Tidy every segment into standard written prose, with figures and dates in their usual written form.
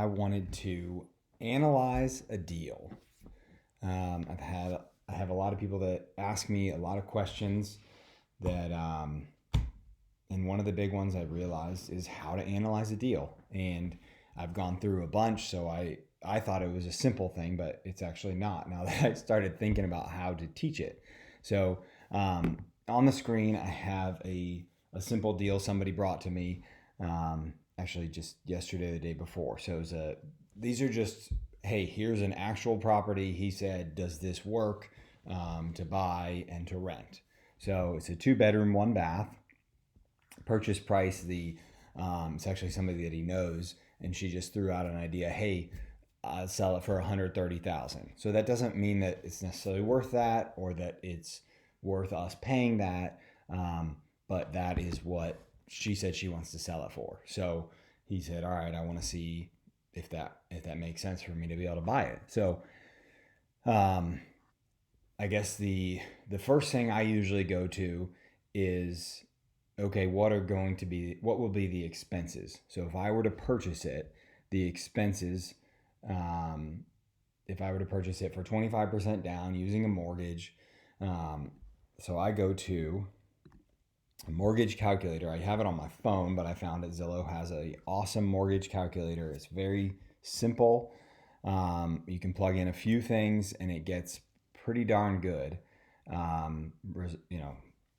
I wanted to analyze a deal. I have a lot of people that ask me a lot of questions that, and one of the big ones I realized is how to analyze a deal. And I've gone through a bunch, so I thought it was a simple thing, but it's actually not now that I started thinking about how to teach it. So on the screen, I have a simple deal somebody brought to me, actually just yesterday, the day before. So these are just, hey, here's an actual property. He said, does this work to buy and to rent? So it's a 2-bedroom, 1-bath. Purchase price, it's actually somebody that he knows, and she just threw out an idea, hey, I'll sell it for $130,000. So that doesn't mean that it's necessarily worth that or that it's worth us paying that, but that is what she said she wants to sell it for. So he said, all right, I want to see if that makes sense for me to be able to buy it. So I guess the first thing I usually go to is, okay, what will be the expenses? So if I were to purchase it, the expenses, if I were to purchase it for 25% down using a mortgage, so I go to a mortgage calculator. I have it on my phone, but I found that Zillow has an awesome mortgage calculator. It's very simple. You can plug in a few things and it gets pretty darn good,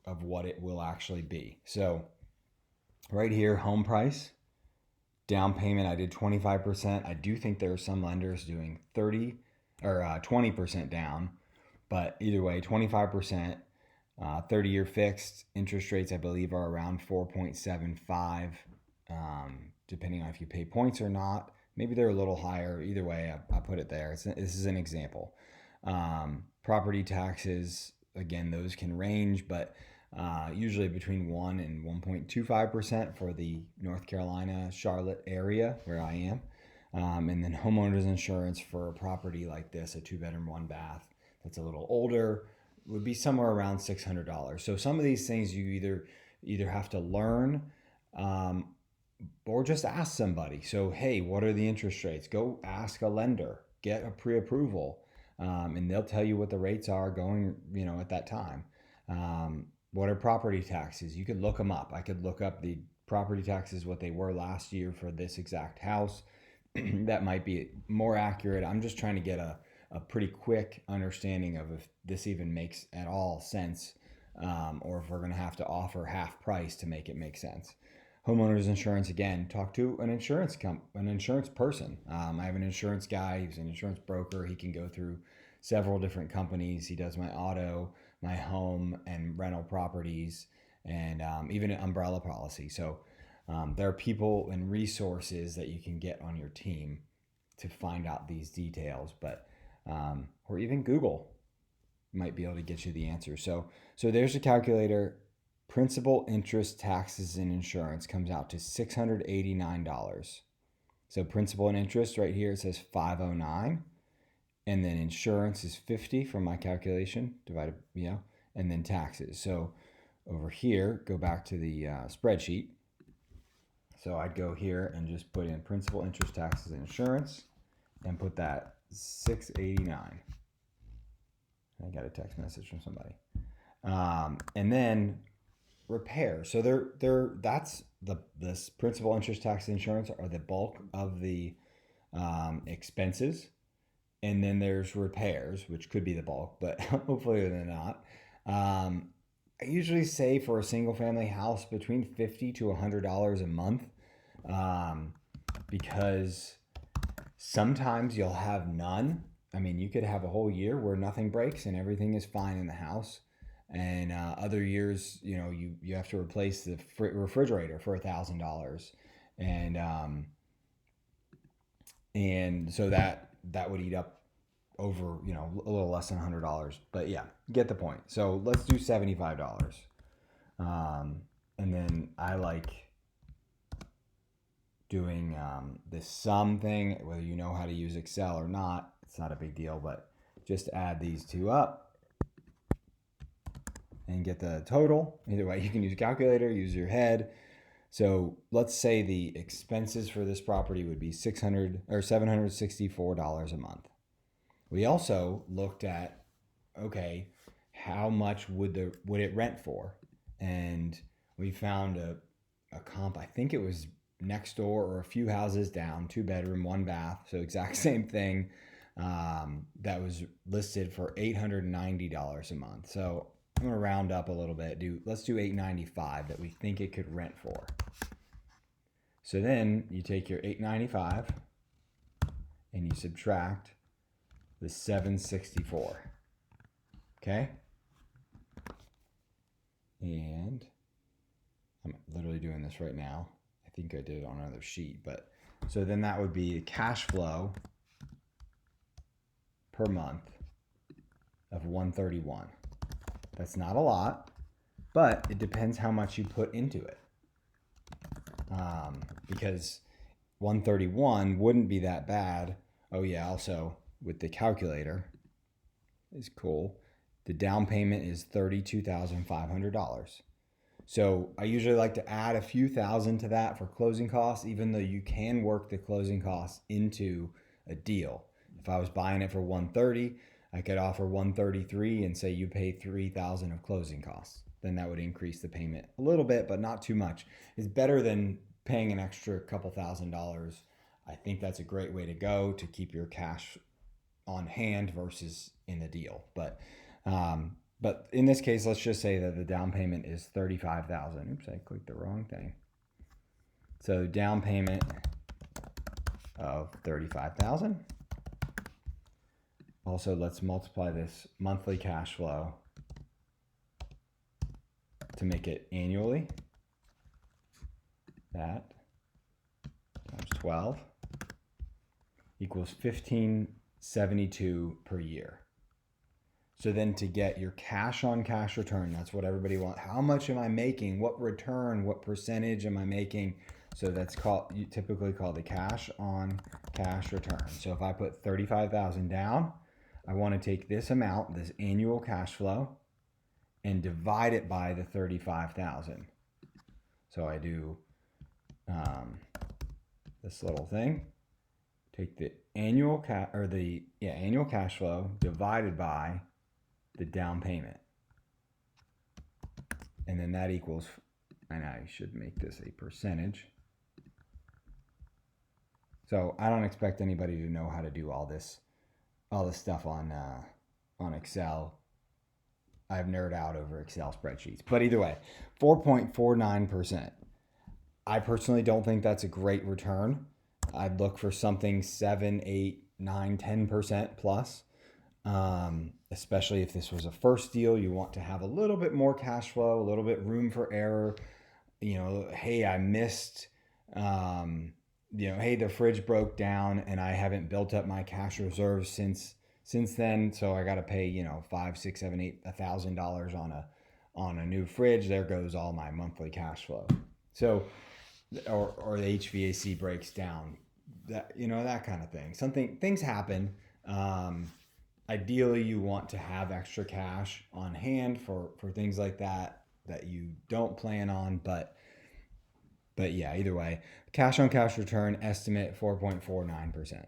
of what it will actually be. So right here, home price, down payment, I did 25%. I do think there are some lenders doing 20% down, but either way, 25%, 30-year fixed. Interest rates, I believe, are around 4.75, depending on if you pay points or not. Maybe they're a little higher. Either way, I put it there. This is an example. Property taxes, again, those can range, but usually between 1 and 1.25% for the North Carolina, Charlotte area where I am. And then homeowners insurance for a property like this, a 2-bedroom, 1-bath, that's a little older, would be somewhere around $600. So some of these things you either have to learn, or just ask somebody. So, hey, what are the interest rates? Go ask a lender, get a pre-approval, and they'll tell you what the rates are going, at that time. What are property taxes? You could look them up. I could look up the property taxes, what they were last year for this exact house. That might be more accurate. I'm just trying to get a pretty quick understanding of if this even makes at all sense, or if we're going to have to offer half price to make it make sense. Homeowners insurance, again, talk to an insurance person. I have an insurance guy. He's an insurance broker. He can go through several different companies. He does my auto, my home, and rental properties, and even an umbrella policy. So there are people and resources that you can get on your team to find out these details, but or even Google might be able to get you the answer. So there's a calculator. Principal, interest, taxes, and insurance comes out to $689. So principal and interest right here, it says $509, and then insurance is $50 from my calculation divided, and then taxes. So over here, go back to the spreadsheet. So I'd go here and just put in principal, interest, taxes, and insurance, and put that $689. I got a text message from somebody, and then repair. So this principal, interest, tax, insurance are the bulk of the expenses, and then there's repairs, which could be the bulk, but hopefully they're not. I usually say for a single family house between $50 to $100 a month, because sometimes you'll have none. I mean, you could have a whole year where nothing breaks and everything is fine in the house. And other years, you have to replace the refrigerator for $1,000, and so that would eat up over a little less than $100. But yeah, get the point. So let's do $75, and then I like doing this sum thing. Whether you know how to use Excel or not, it's not a big deal. But just add these two up and get the total. Either way, you can use a calculator, use your head. So let's say the expenses for this property would be $764 a month. We also looked at, okay, how much would it rent for? And we found a comp. I think it was next door or a few houses down, 2 bedroom, 1 bath, so exact same thing. That was listed for $890 a month. So I'm gonna round up a little bit. Let's do $895 that we think it could rent for. So then you take your $895 and you subtract the $764. Okay? And I'm literally doing this right now. I think I did it on another sheet, but so then that would be cash flow per month of $131. That's not a lot, but it depends how much you put into it. Because 131 wouldn't be that bad. Oh yeah, also with the calculator is cool. The down payment is $32,500. So I usually like to add a few thousand to that for closing costs, even though you can work the closing costs into a deal. If I was buying it for 130, I could offer 133 and say you pay 3,000 of closing costs. Then that would increase the payment a little bit, but not too much. It's better than paying an extra couple $1,000s. I think that's a great way to go to keep your cash on hand versus in the deal. But in this case, let's just say that the down payment is $35,000. Oops, I clicked the wrong thing. So down payment of $35,000. Also, let's multiply this monthly cash flow to make it annually. That times 12 equals $1,572 per year. So then to get your cash on cash return, that's what everybody wants. How much am I making? What return? What percentage am I making? So that's typically called the cash on cash return. So if I put $35,000 down, I want to take this amount, this annual cash flow, and divide it by the $35,000. So I do this little thing. Take the annual cash flow divided by the down payment, and then that equals. And I should make this a percentage. So I don't expect anybody to know how to do all this stuff on Excel. I've nerded out over Excel spreadsheets, but either way, 4.49%. I personally don't think that's a great return. I'd look for something 7, 8, 9, 10% plus. Especially if this was a first deal, you want to have a little bit more cash flow, a little bit room for error. Hey, I missed. Hey, the fridge broke down and I haven't built up my cash reserves since then, so I got to pay $5, $6, $7, $8, $1,000 on a new fridge. There goes all my monthly cash flow. So, or the HVAC breaks down, that kind of thing. Things happen. Ideally, you want to have extra cash on hand for things like that you don't plan on, but yeah, either way, cash on cash return estimate 4.49%.